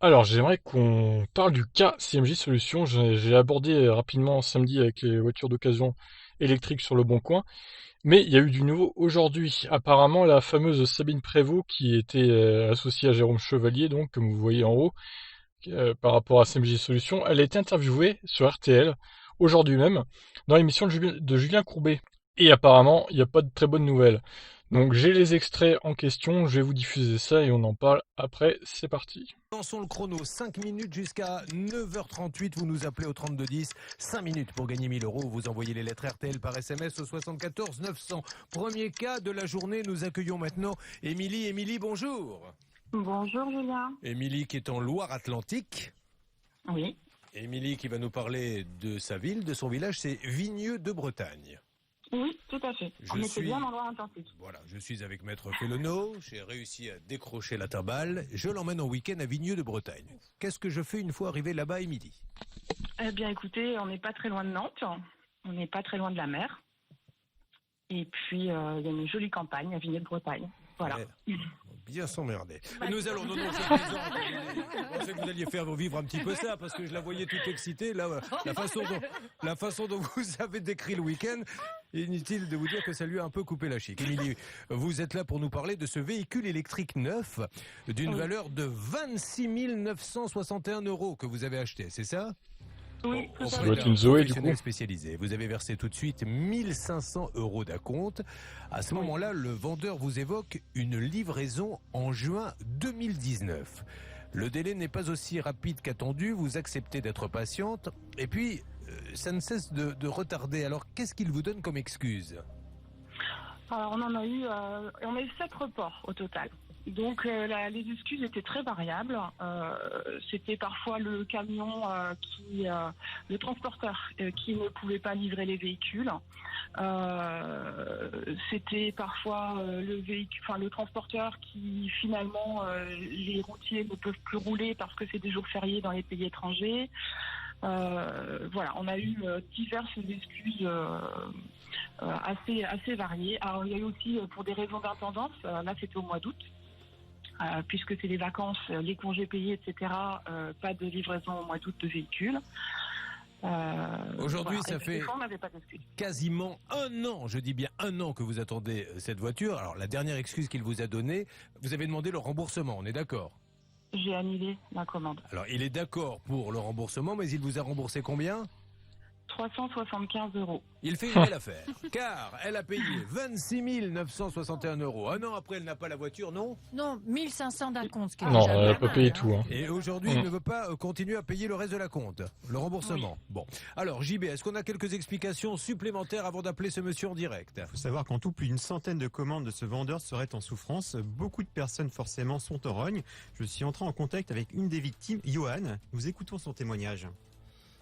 Alors, j'aimerais qu'on parle du cas CMJ Solutions. J'ai abordé rapidement samedi avec les voitures d'occasion électriques sur le Bon Coin, mais il y a eu du nouveau aujourd'hui. Apparemment, la fameuse Sabine Prévost, qui était associée à Jérôme Chevalier, donc comme vous voyez en haut, par rapport à CMJ Solutions, elle a été interviewée sur RTL aujourd'hui même dans l'émission de Julien Courbet. Et apparemment, il n'y a pas de très bonnes nouvelles. Donc j'ai les extraits en question, je vais vous diffuser ça et on en parle après. C'est parti. Lançons le chrono, 5 minutes jusqu'à 9h38, vous nous appelez au 3210, 5 minutes pour gagner 1000 euros, vous envoyez les lettres RTL par SMS au 74 900. Premier cas de la journée, nous accueillons maintenant Émilie. Émilie, bonjour. Bonjour Julien. Émilie qui est en Loire-Atlantique. Oui. Émilie qui va nous parler de sa ville, de son village, c'est Vigneux de Bretagne. Oui, tout à fait. On était bien en Loire-Atlantique. Voilà, je suis avec Maître Félono, j'ai réussi à décrocher la timbale, je l'emmène en week-end à Vigneux de Bretagne. Qu'est-ce que je fais une fois arrivé là-bas, Émilie? Eh bien écoutez, on n'est pas très loin de Nantes, on n'est pas très loin de la mer. Et puis il y a une jolie campagne à Vigneux de Bretagne. Voilà. Ouais. Bien s'emmerder. Nous allons, non, je plaisante. Je pensais que vous alliez faire vivre un petit peu ça, parce que je la voyais toute excitée. Là, la façon dont vous avez décrit le week-end, inutile de vous dire que ça lui a un peu coupé la chic. Émilie, vous êtes là pour nous parler de ce véhicule électrique neuf d'une valeur de 26 961 euros que vous avez acheté, c'est ça? Oui, tout à Ça fait. doit être une Zoé du coup. Spécialisé. Vous avez versé tout de suite 1500 euros d'acompte. À ce moment-là, le vendeur vous évoque une livraison en juin 2019. Le délai n'est pas aussi rapide qu'attendu. Vous acceptez d'être patiente. Et puis, ça ne cesse de retarder. Alors, qu'est-ce qu'il vous donne comme excuse? Alors, on a eu 7 reports au total. Donc les excuses étaient très variables. C'était parfois le camion le transporteur qui ne pouvait pas livrer les véhicules. C'était parfois le transporteur qui finalement les routiers ne peuvent plus rouler parce que c'est des jours fériés dans les pays étrangers. Voilà, on a eu diverses excuses assez variées. Alors il y a eu aussi pour des raisons d'intendance. Là c'était au mois d'août. Puisque c'est les vacances, les congés payés, etc., pas de livraison au mois d'août de véhicules. Aujourd'hui, voilà. ça fait fois, on n'avait pas d'excuse. quasiment un an, je dis bien un an que vous attendez cette voiture. Alors, la dernière excuse qu'il vous a donnée, vous avez demandé le remboursement, on est d'accord? J'ai annulé la commande. Alors, il est d'accord pour le remboursement, mais il vous a remboursé combien? 375 euros. Il fait une belle affaire, car elle a payé 26 961 euros. Un an après, elle n'a pas la voiture, non? Non, 1500 d'un compte. Ce qui est Non, déjà elle n'a pas pas mal, payé hein. tout. Hein. Et aujourd'hui, il ne veut pas continuer à payer le reste de la compte, le remboursement. Bon, alors JB, est-ce qu'on a quelques explications supplémentaires avant d'appeler ce monsieur en direct? Il faut savoir qu'en tout, plus d'une centaine de commandes de ce vendeur seraient en souffrance. Beaucoup de personnes, forcément, sont en rogne. Je suis entré en contact avec une des victimes, Johan. Nous écoutons son témoignage.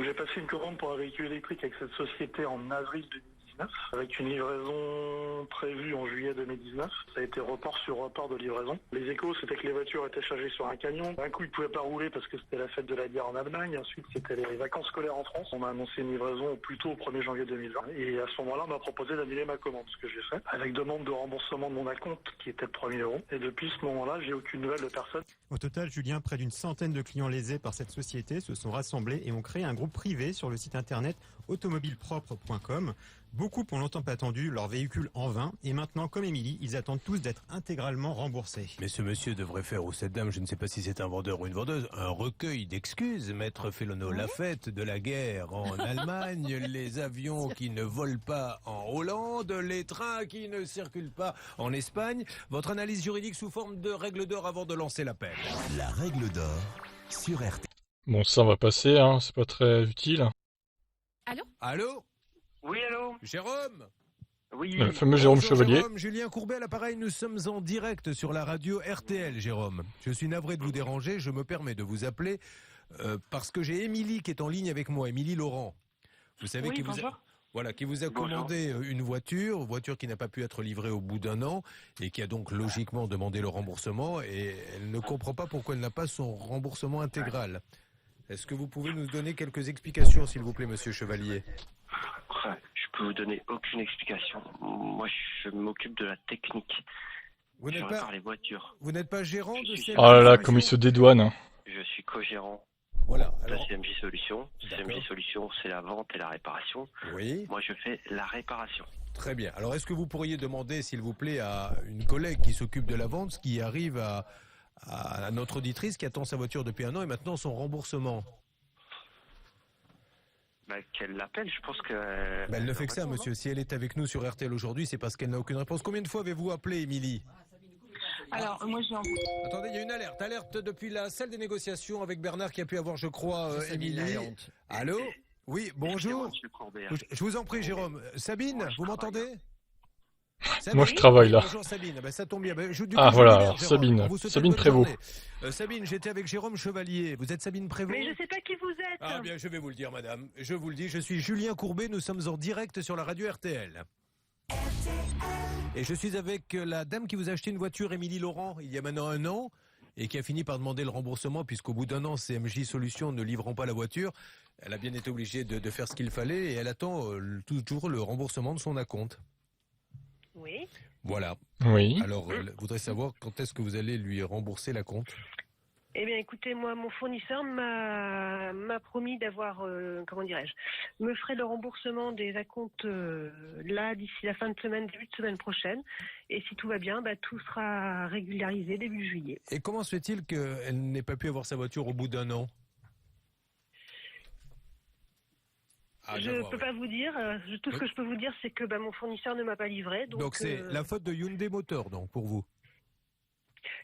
J'ai passé une commande pour un véhicule électrique avec cette société en avril 2019, avec une livraison prévue en juillet 2019. Ça a été report sur report de livraison. Les échos, c'était que les voitures étaient chargées sur un camion. D'un coup, ils ne pouvaient pas rouler parce que c'était la fête de la bière en Allemagne. Ensuite, c'était les vacances scolaires en France. On m'a annoncé une livraison plutôt au 1er janvier 2020. Et à ce moment-là, on m'a proposé d'annuler ma commande, ce que j'ai fait, avec demande de remboursement de mon acompte, qui était de 3 000 euros. Et depuis ce moment-là, j'ai aucune nouvelle de personne. Au total, Julien, près d'une centaine de clients lésés par cette société se sont rassemblés et ont créé un groupe privé sur le site internet automobilepropre.com. Beaucoup ont longtemps attendu leur véhicule en vain et maintenant, comme Émilie, ils attendent tous d'être intégralement remboursés. Mais ce monsieur devrait faire, ou cette dame, je ne sais pas si c'est un vendeur ou une vendeuse, un recueil d'excuses, Maître Félono. La fête de la guerre en Allemagne, les avions qui ne volent pas en Hollande, les trains qui ne circulent pas en Espagne. Votre analyse juridique sous forme de règle d'or avant de lancer l'appel. La règle d'or sur RTL. Bon, ça va passer, hein, c'est pas très utile. Allô? Oui, allô? Jérôme? Oui. Le fameux Jérôme Bonjour, Chevalier. Jérôme, Julien Courbet à l'appareil, nous sommes en direct sur la radio RTL, Jérôme. Je suis navré de vous déranger, je me permets de vous appeler parce que j'ai Émilie qui est en ligne avec moi, Émilie Laurent. Vous savez Oui, qui vous bonjour. qui vous a Bonjour. commandé une voiture qui n'a pas pu être livrée au bout d'un an et qui a donc logiquement demandé le remboursement et elle ne comprend pas pourquoi elle n'a pas son remboursement intégral. Est-ce que vous pouvez nous donner quelques explications, s'il vous plaît, monsieur Chevalier? Je peux vous donner aucune explication. Moi, je m'occupe de la technique. Vous Je n'êtes répare pas, les voitures. vous n'êtes pas gérant de cette Oh là là, association? comme il se dédouane. Je suis gérant Voilà. de Alors, CMJ Solutions. D'accord. CMJ Solutions, c'est la vente et la réparation. oui. Moi, je fais la réparation. Très bien. Alors, est-ce que vous pourriez demander, s'il vous plaît, à une collègue qui s'occupe de la vente, qui arrive à notre auditrice qui attend sa voiture depuis 1 an et maintenant son remboursement? Qu'elle l'appelle, je pense que... Elle ne fait que ça, monsieur. Si elle est avec nous sur RTL aujourd'hui, c'est parce qu'elle n'a aucune réponse. Combien de fois avez-vous appelé, Émilie? Alors, moi, Attendez, il y a une alerte. Alerte depuis la salle des négociations avec Bernard qui a pu avoir, je crois, Émilie. Allô? Oui, bonjour. Monsieur Courbet. Je vous en prie, Jérôme. Sabine, vous m'entendez? Moi, je travaille là. Bonjour Sabine, ça tombe bien. Du coup, Ah je voilà, vous libère, alors, Jérôme. Sabine. On vous souhaite Sabine une bonne Prévost. journée. Sabine, j'étais avec Jérôme Chevalier. Vous êtes Sabine Prévost? Mais je sais pas qui vous êtes. Ah bien, je vais vous le dire, madame. Je vous le dis, je suis Julien Courbet. Nous sommes en direct sur la radio RTL. Et je suis avec la dame qui vous a acheté une voiture, Émilie Laurent, il y a maintenant 1 an, et qui a fini par demander le remboursement, puisqu'au bout d'1 an, CMJ Solutions ne livrant pas la voiture. Elle a bien été obligée de faire ce qu'il fallait, et elle attend toujours le remboursement de son acompte. Oui. Voilà. Oui. Alors, elle voudrait savoir quand est-ce que vous allez lui rembourser l'acompte. Eh bien, écoutez, moi, mon fournisseur m'a promis d'avoir, comment dirais-je, me ferait le remboursement des acomptes là d'ici la fin de semaine, début de semaine prochaine. Et si tout va bien, tout sera régularisé début juillet. Et comment se fait-il qu'elle n'ait pas pu avoir sa voiture au bout d'1 an? Je ne peux pas vous dire. Tout ce que je peux vous dire, c'est que mon fournisseur ne m'a pas livré. Donc c'est la faute de Hyundai Motor, donc, pour vous?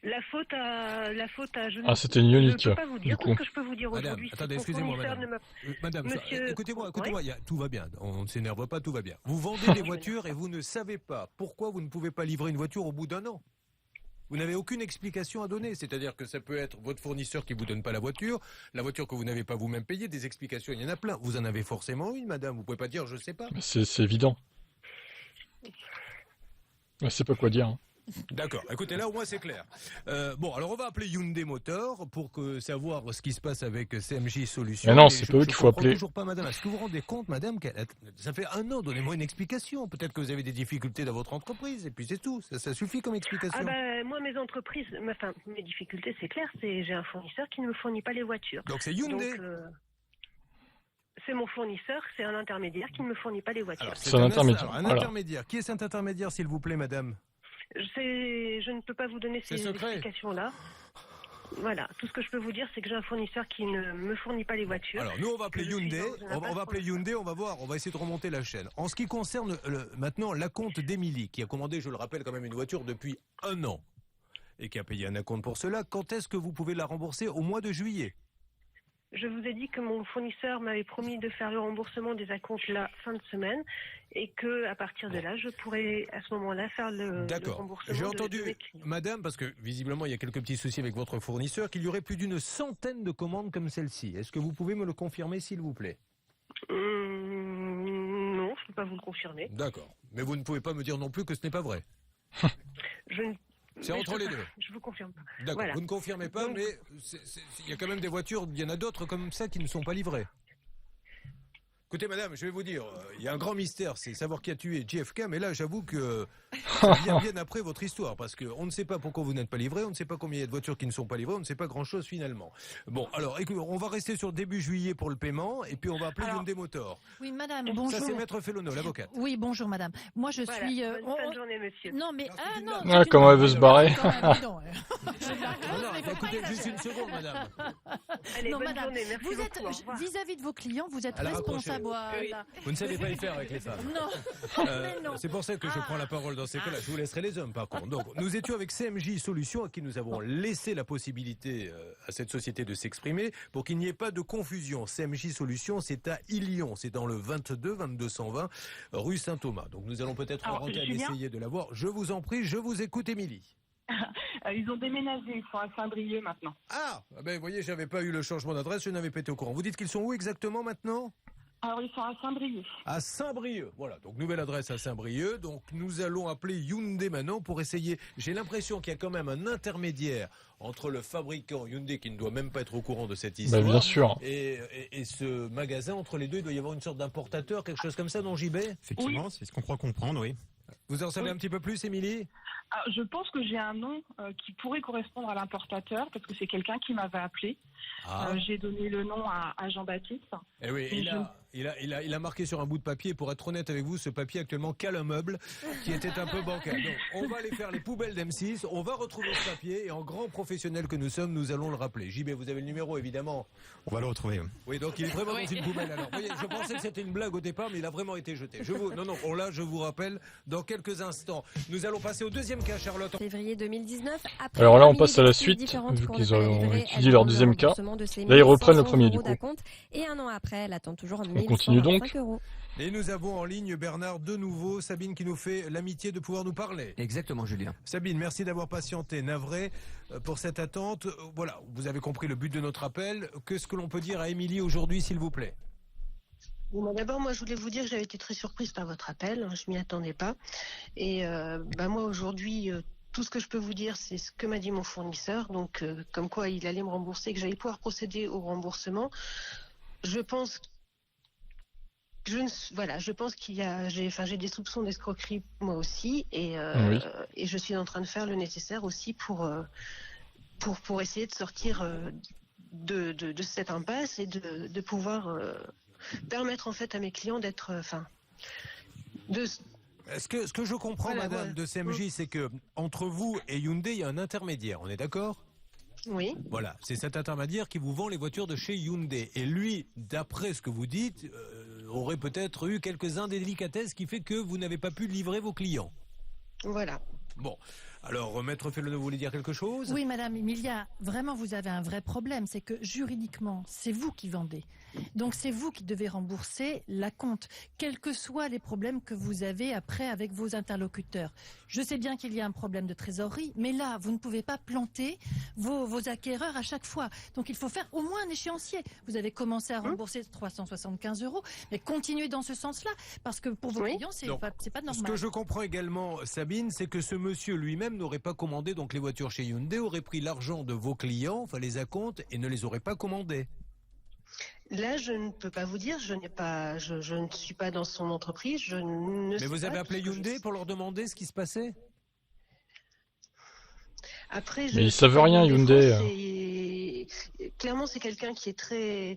La faute à c'était une Ioniq, je ne peux pas vous dire. du Tout coup. ce que je peux vous dire Madame, aujourd'hui, c'est attendez, que mon excusez-moi, fournisseur madame. ne m'a Madame, Monsieur- écoutez-moi, Oui. tout va bien. On ne s'énerve pas, tout va bien. Vous vendez des voitures et vous ne savez pas pourquoi vous ne pouvez pas livrer une voiture au bout d'1 an. Vous n'avez aucune explication à donner. C'est-à-dire que ça peut être votre fournisseur qui vous donne pas la voiture que vous n'avez pas vous-même payée. Des explications, il y en a plein. Vous en avez forcément une, madame. Vous pouvez pas dire, je sais pas. C'est évident. Je sais pas quoi dire. Hein. D'accord. Écoutez, là, au moins, c'est clair. Bon, alors, on va appeler Hyundai Motor pour savoir ce qui se passe avec CMJ Solutions. Mais non, Et c'est je- pas eux je qu'il faut comprends appeler. toujours pas, madame. Est-ce que vous vous rendez compte, madame, ça fait 1 an, donnez-moi une explication. Peut-être que vous avez des difficultés dans votre entreprise, et puis c'est tout. Ça suffit comme explication. moi, mes entreprises, mes difficultés, c'est clair, j'ai un fournisseur qui ne me fournit pas les voitures. Donc, c'est Hyundai. Donc, c'est mon fournisseur, c'est un intermédiaire qui ne me fournit pas les voitures. Alors, C'est un intermédiaire. alors, un Voilà. intermédiaire. Qui est cet intermédiaire, s'il vous plaît, madame? Je ne peux pas vous donner C'est ces secret. explications-là. Voilà, tout ce que je peux vous dire, c'est que j'ai un fournisseur qui ne me fournit pas les voitures. Alors, nous, on va appeler Je suis Hyundai. dans un On va appeler Hyundai, on va voir, on va essayer de remonter la chaîne. En ce qui concerne maintenant l'acompte d'Émilie, qui a commandé, je le rappelle, quand même une voiture depuis 1 an, et qui a payé un acompte pour cela, quand est-ce que vous pouvez la rembourser? Au mois de juillet? Je vous ai dit que mon fournisseur m'avait promis de faire le remboursement des acomptes la fin de semaine et que à partir de là, je pourrais à ce moment-là faire le D'accord. remboursement. J'ai de entendu, mes clients. madame, parce que visiblement il y a quelques petits soucis avec votre fournisseur, qu'il y aurait plus d'une centaine de commandes comme celle-ci. Est-ce que vous pouvez me le confirmer, s'il vous plaît? Non, je ne peux pas vous le confirmer. D'accord. Mais vous ne pouvez pas me dire non plus que ce n'est pas vrai. Je ne- C'est mais entre je peux les pas. deux. Je vous confirme pas. D'accord. Voilà. Vous ne confirmez pas, Donc- mais il y a quand même des voitures, il y en a d'autres comme ça qui ne sont pas livrées. Écoutez, madame, je vais vous dire, il y a un grand mystère, c'est savoir qui a tué JFK, mais là, j'avoue que ça vient bien après votre histoire, parce qu'on ne sait pas pourquoi vous n'êtes pas livré, on ne sait pas combien il y a de voitures qui ne sont pas livrées, on ne sait pas grand-chose finalement. Bon, alors, écoute, on va rester sur début juillet pour le paiement, et puis on va appeler Alors- Hyundai Motor. Oui, madame, Ça, bonjour. c'est Maître Fellono, l'avocate. Oui, bonjour, madame. Moi, je Voilà. suis. Bonne fin de journée, monsieur. Non, mais. Ah, c'est Ah, une non. blague. c'est Ah, une comment elle veut blague. se barrer. Quand même, dis donc. Non, Mais faut écoutez, pas juste une seconde, madame. Allez, Non, bonne madame, journée, merci vous beaucoup. êtes au revoir. vis-à-vis de vos clients, vous êtes Elle a responsable. raccroché. Voilà. Vous ne savez pas y faire avec les femmes. Non, mais non. C'est pour ça que je prends la parole dans ces cas-là. Je vous laisserai les hommes, par contre. Donc, nous étions avec CMJ Solutions, à qui nous avons laissé la possibilité à cette société de s'exprimer pour qu'il n'y ait pas de confusion. CMJ Solutions, c'est à Ilion. C'est dans le 22-2220 rue Saint-Thomas. Donc, nous allons peut-être Alors, rentrer à Julien essayer de la voir. Je vous en prie, je vous écoute, Émilie. Ils ont déménagé, ils sont à Saint-Brieuc maintenant. Ah, ben, vous voyez, j'avais pas eu le changement d'adresse, je n'avais pas été au courant. Vous dites qu'ils sont où exactement maintenant? Alors ils sont à Saint-Brieuc. À Saint-Brieuc. Voilà, donc nouvelle adresse à Saint-Brieuc. Donc nous allons appeler Hyundai maintenant pour essayer. J'ai l'impression qu'il y a quand même un intermédiaire entre le fabricant Hyundai qui ne doit même pas être au courant de cette histoire. Bien sûr. Et ce magasin, entre les deux, il doit y avoir une sorte d'importateur, quelque chose comme ça, non, JB? Effectivement, c'est ce qu'on croit comprendre, oui. Vous en savez un petit peu plus, Émilie? Alors, je pense que j'ai un nom qui pourrait correspondre à l'importateur parce que c'est quelqu'un qui m'avait appelé J'ai donné le nom à Jean-Baptiste. Eh oui, il a marqué sur un bout de papier. Pour être honnête avec vous, ce papier actuellement cale un meuble qui était un peu bancal. Donc, on va aller faire les poubelles d'M6. On va retrouver ce papier et en grand professionnel que nous sommes, nous allons le rappeler. JB, vous avez le numéro évidemment. On va le retrouver. Oui, donc il est vraiment dans une poubelle. Alors, voyez, je pensais que c'était une blague au départ, mais il a vraiment été jeté. Je vous rappelle dans quelques instants. Nous allons passer au deuxième cas, Charlotte. Février 2019. Alors là, on passe à la suite, vu qu'ils ont étudié leur deuxième cas. Là, ils reprennent le premier du coup. Et un an après, elle attend toujours On continue donc. €. Et nous avons en ligne Bernard de nouveau, Sabine qui nous fait l'amitié de pouvoir nous parler. Exactement, Julien. Sabine, merci d'avoir patienté, navré pour cette attente. Voilà, vous avez compris le but de notre appel. Qu'est-ce que l'on peut dire à Émilie aujourd'hui, s'il vous plaît? Bon, d'abord, moi, je voulais vous dire que j'avais été très surprise par votre appel. Je m'y attendais pas. Et moi, aujourd'hui, tout ce que je peux vous dire, c'est ce que m'a dit mon fournisseur. Donc, comme quoi il allait me rembourser, que j'allais pouvoir procéder au remboursement. Je pense qu'il y a, j'ai des soupçons d'escroquerie moi aussi, et je suis en train de faire le nécessaire aussi pour essayer de sortir de cette impasse et de pouvoir permettre en fait à mes clients d'être, Ce que je comprends, madame de CMJ, c'est que entre vous et Hyundai, il y a un intermédiaire. On est d'accord? Oui. Voilà, c'est cet intermédiaire qui vous vend les voitures de chez Hyundai. Et lui, d'après ce que vous dites, aurait peut-être eu quelques indélicatesses qui fait que vous n'avez pas pu livrer vos clients. Voilà. Bon, alors Maître Fellonneau, vous voulez dire quelque chose? Oui, Madame Emilia, vraiment vous avez un vrai problème, c'est que juridiquement, c'est vous qui vendez. Donc c'est vous qui devez rembourser l'acompte, quels que soient les problèmes que vous avez après avec vos interlocuteurs. Je sais bien qu'il y a un problème de trésorerie, mais là, vous ne pouvez pas planter vos acquéreurs à chaque fois. Donc il faut faire au moins un échéancier. Vous avez commencé à rembourser 375 €, mais continuez dans ce sens-là, parce que pour vos clients, c'est pas normal. Ce que je comprends également, Sabine, c'est que ce monsieur lui-même n'aurait pas commandé donc les voitures chez Hyundai, aurait pris l'argent de vos clients, enfin les acomptes, et ne les aurait pas commandés. Là, je ne peux pas vous dire, je ne suis pas dans son entreprise, je ne sais Mais vous pas avez appelé Hyundai pour leur demander ce qui se passait? Après, mais ils savent rien, Hyundai. Clairement, c'est quelqu'un qui est très...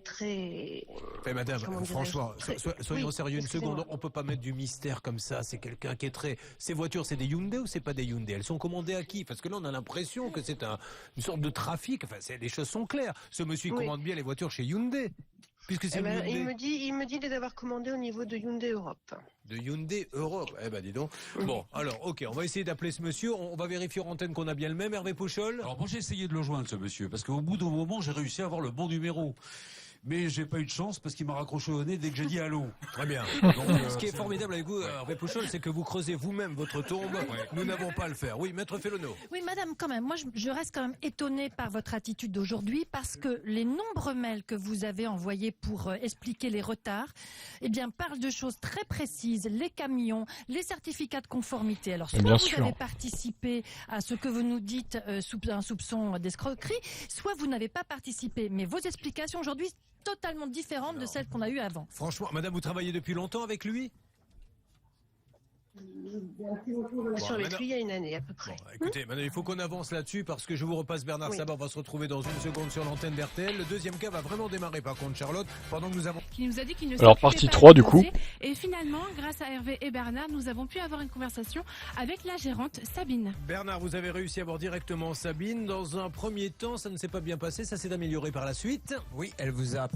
Mais madame, franchement, soyons sérieux une seconde. On peut pas mettre du mystère comme ça. C'est quelqu'un qui est très... Ces voitures, c'est des Hyundai ou c'est pas des Hyundai? Elles sont commandées à qui? Parce que là, on a l'impression que c'est une sorte de trafic. Enfin, les choses sont claires. Ce monsieur, il commande bien les voitures chez Hyundai. Puisque c'est Hyundai. Il me dit de les avoir commandées au niveau de Hyundai Europe. De Hyundai Europe. Eh ben, dis donc. Bon, alors, ok, on va essayer d'appeler ce monsieur. On va vérifier en antenne qu'on a bien le même. Hervé Pouchol. Alors, moi, j'ai essayé de le joindre, ce monsieur, parce qu'au bout d'un moment, j'ai réussi à avoir le bon numéro. Mais j'ai pas eu de chance parce qu'il m'a raccroché au nez dès que j'ai dit allô. Très bien. Donc, ce qui est formidable avec vous, Hervé Pouchol, c'est que vous creusez vous-même votre tombe. Nous n'avons pas à le faire. Oui, Maître Fellonneau. Oui, madame, quand même. Moi, je reste quand même étonnée par votre attitude d'aujourd'hui parce que les nombreux mails que vous avez envoyés pour expliquer les retards, parlent de choses très précises. Les camions, les certificats de conformité. Alors, soit vous avez participé à ce que vous nous dites sous un soupçon d'escroquerie, soit vous n'avez pas participé. Mais vos explications aujourd'hui totalement différentes de celles qu'on a eues avant. Franchement, madame, vous travaillez depuis longtemps avec lui? Avec lui il y a une année à peu près. Bon, écoutez, maintenant il faut qu'on avance là-dessus parce que je vous repasse Bernard Sabat. On va se retrouver dans une seconde sur l'antenne d'RTL. Le deuxième cas va vraiment démarrer par contre, Charlotte, pendant que nous avons... Qui nous a dit qu'il ne Alors partie 3 du coup. Et finalement, grâce à Hervé et Bernard, nous avons pu avoir une conversation avec la gérante Sabine. Bernard, vous avez réussi à voir directement Sabine. Dans un premier temps, ça ne s'est pas bien passé, ça s'est amélioré par la suite. Oui, elle vous a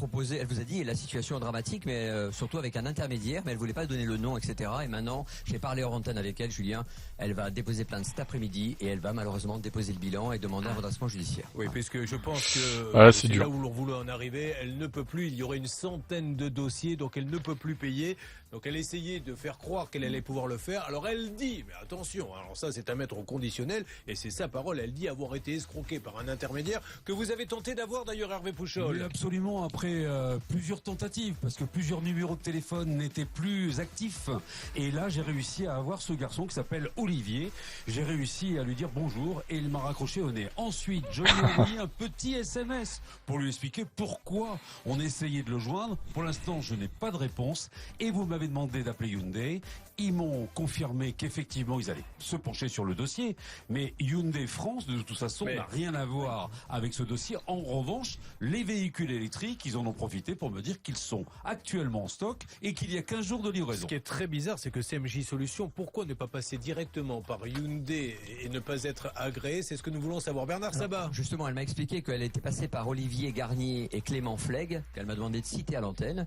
dit la situation est dramatique, mais surtout avec un intermédiaire, mais elle voulait pas donner le nom, etc. Et maintenant, j'ai parlé hors antenne avec elle, Julien, elle va déposer plainte cet après-midi et elle va malheureusement déposer le bilan et demander un redressement judiciaire. Oui, puisque je pense que c'est dur. Là où l'on voulait en arriver, elle ne peut plus, il y aurait une centaine de dossiers, donc elle ne peut plus payer. Donc elle essayait de faire croire qu'elle allait pouvoir le faire. Alors elle dit, mais attention, alors ça c'est à mettre au conditionnel, et c'est sa parole, elle dit avoir été escroquée par un intermédiaire que vous avez tenté d'avoir d'ailleurs, Hervé Pouchol. Oui, absolument, après plusieurs tentatives, parce que plusieurs numéros de téléphone n'étaient plus actifs. Et là j'ai réussi réussi à avoir ce garçon qui s'appelle Olivier. J'ai réussi à lui dire bonjour et il m'a raccroché au nez. Ensuite, je lui ai envoyé un petit SMS pour lui expliquer pourquoi on essayait de le joindre. Pour l'instant, je n'ai pas de réponse et vous m'avez demandé d'appeler Hyundai. Ils m'ont confirmé qu'effectivement, ils allaient se pencher sur le dossier. Mais Hyundai France, de toute façon, n'a rien à voir avec ce dossier. En revanche, les véhicules électriques, ils en ont profité pour me dire qu'ils sont actuellement en stock et qu'il y a 15 jours de livraison. Ce qui est très bizarre, c'est que CMJ Solutions, pourquoi ne pas passer directement par Hyundai et ne pas être agréé? C'est ce que nous voulons savoir. Bernard Sabat. Justement, elle m'a expliqué qu'elle était passée par Olivier Garnier et Clément Flegg, qu'elle m'a demandé de citer à l'antenne,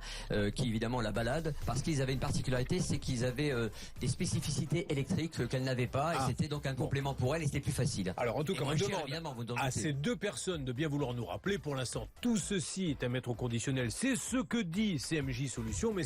qui évidemment la balade, parce qu'ils avaient une particularité, c'est qu'ils avaient des spécificités électriques qu'elle n'avait pas, et c'était donc un complément pour elle, et c'était plus facile. Alors en tout cas, on cher, demande évidemment, vous à ces deux personnes de bien vouloir nous rappeler. Pour l'instant, tout ceci est à mettre au conditionnel. C'est ce que dit CMJ Solutions, mais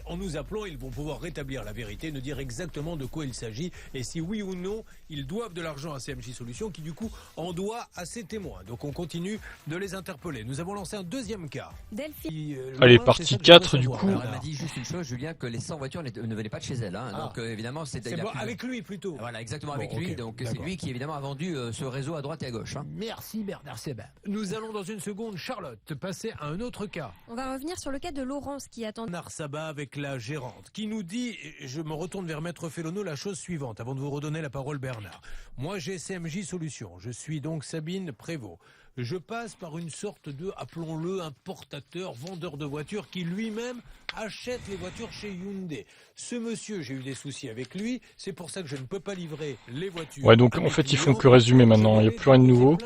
en nous appelant, ils vont pouvoir rétablir la vérité, nous dire exactement de quoi il s'agit, et si oui ou non, ils doivent de l'argent à CMJ Solutions, qui du coup en doit à ses témoins. Donc on continue de les interpeller. Nous avons lancé un deuxième cas. Delphine. Allez, partie 4 du coup. Alors, elle m'a dit juste une chose, Julien, que les 100 voitures ne venaient pas de chez elle. Donc évidemment, c'est bon, avec lui plutôt. Voilà, exactement, Bon, avec lui. ok, Donc c'est d'accord. lui qui évidemment a vendu ce réseau à droite et à gauche. Merci Bernard Sabat. Nous allons dans une seconde, Charlotte, passer à un autre cas. On va revenir sur le cas de Laurence qui attend. Bernard Sabat avec la gérante qui nous dit, je me retourne vers Maître Fellono, la chose suivante avant de vous redonner la parole Bernard. Moi j'ai CMJ Solutions, je suis donc Sabine Prévost. Je passe par une sorte de, appelons-le, importateur, vendeur de voitures qui lui-même achète les voitures chez Hyundai. Ce monsieur, j'ai eu des soucis avec lui, c'est pour ça que je ne peux pas livrer les voitures. Ouais, donc en fait, ils font que résumer maintenant, il n'y a plus rien de nouveau.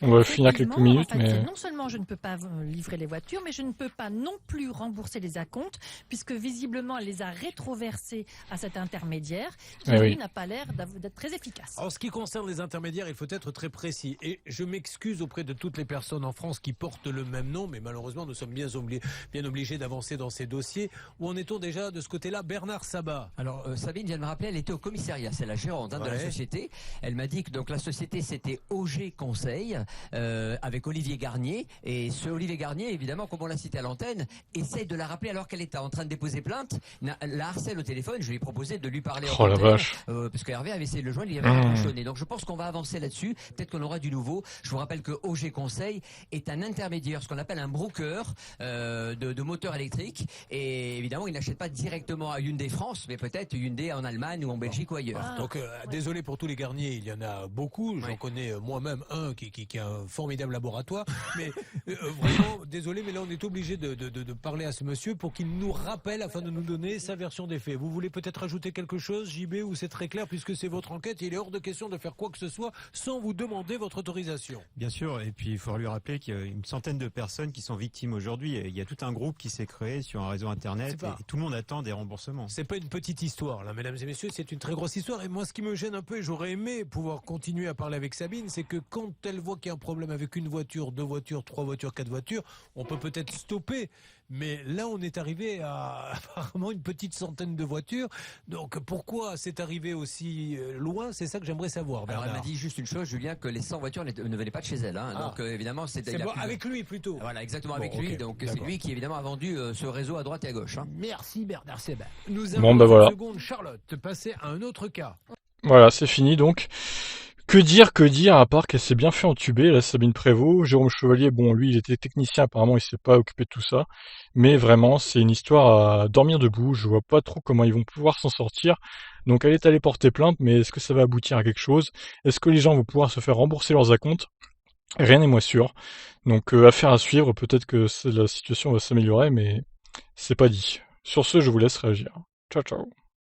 On va finir quelques minutes, mais... Non seulement je ne peux pas livrer les voitures, mais je ne peux pas non plus rembourser les acomptes, puisque visiblement elle les a rétroversés à cet intermédiaire, qui lui n'a pas l'air d'être très efficace. En ce qui concerne les intermédiaires, il faut être très précis. Et je m'excuse auprès de toutes les personnes en France qui portent le même nom, mais malheureusement nous sommes bien obligés d'avancer dans ces dossiers. Où en est-on déjà de ce côté-là, Bernard Sabat? Alors Sabine vient de me rappeler, elle était au commissariat, c'est la gérante de la société. Elle m'a dit que donc la société c'était OG Conseil avec Olivier Garnier, et ce Olivier Garnier, évidemment, comme on l'a cité à l'antenne, essaye de la rappeler alors qu'elle était en train de déposer plainte, la harcèle au téléphone. Je lui ai proposé de lui parler la vache. parce que Hervé avait essayé de le joindre, il avait raccroché. Donc je pense qu'on va avancer là-dessus, peut-être qu'on aura du nouveau. Je vous rappelle que OG Conseil est un intermédiaire, ce qu'on appelle un broker de moteurs électriques, et évidemment il n'achète pas directement à Hyundai France, mais peut-être Hyundai en Allemagne ou en Belgique ou ailleurs. Donc désolé pour tous les Garnier, il y en a beaucoup, j'en connais moi-même un qui a un formidable laboratoire, mais vraiment désolé, mais là on est obligé de parler à ce monsieur pour qu'il nous rappelle afin de nous donner sa version des faits. Vous voulez peut-être ajouter quelque chose, JB, ou c'est très clair puisque c'est votre enquête, il est hors de question de faire quoi que ce soit sans vous demander votre autorisation. Bien sûr, et puis il faut lui rappeler qu'il y a une centaine de personnes qui sont victimes aujourd'hui. Il y a tout un groupe qui s'est créé sur un réseau internet et tout le monde attend des remboursements. C'est pas une petite histoire, là, mesdames et messieurs, c'est une très grosse histoire. Et moi, ce qui me gêne un peu, et j'aurais aimé pouvoir continuer à parler avec Sabine, c'est que quand elle voit qu'il y a un problème avec une voiture, 2 voitures, 3 voitures, 4 voitures, on peut peut-être stopper. Mais là, on est arrivé à apparemment une petite centaine de voitures. Donc, pourquoi c'est arrivé aussi loin? C'est ça que j'aimerais savoir, Bernard. Alors, elle m'a dit juste une chose, Julien, que les 100 voitures ne venaient pas de chez elle. Donc, évidemment, c'est bon, avec lui plutôt. Voilà, exactement, avec lui. Donc, c'est lui qui, évidemment, a vendu ce réseau à droite et à gauche. Merci, Bernard Sabat. Nous allons voilà. une seconde, Charlotte, passer à un autre cas. Voilà, c'est fini donc. Que dire, à part qu'elle s'est bien fait entuber, la Sabine Prévost. Jérôme Chevalier, bon, lui, il était technicien, apparemment, il s'est pas occupé de tout ça. Mais vraiment, c'est une histoire à dormir debout. Je vois pas trop comment ils vont pouvoir s'en sortir. Donc, elle est allée porter plainte, mais est-ce que ça va aboutir à quelque chose? Est-ce que les gens vont pouvoir se faire rembourser leurs acomptes? Rien n'est moins sûr. Donc, affaire à suivre. Peut-être que la situation va s'améliorer, mais c'est pas dit. Sur ce, je vous laisse réagir. Ciao, ciao.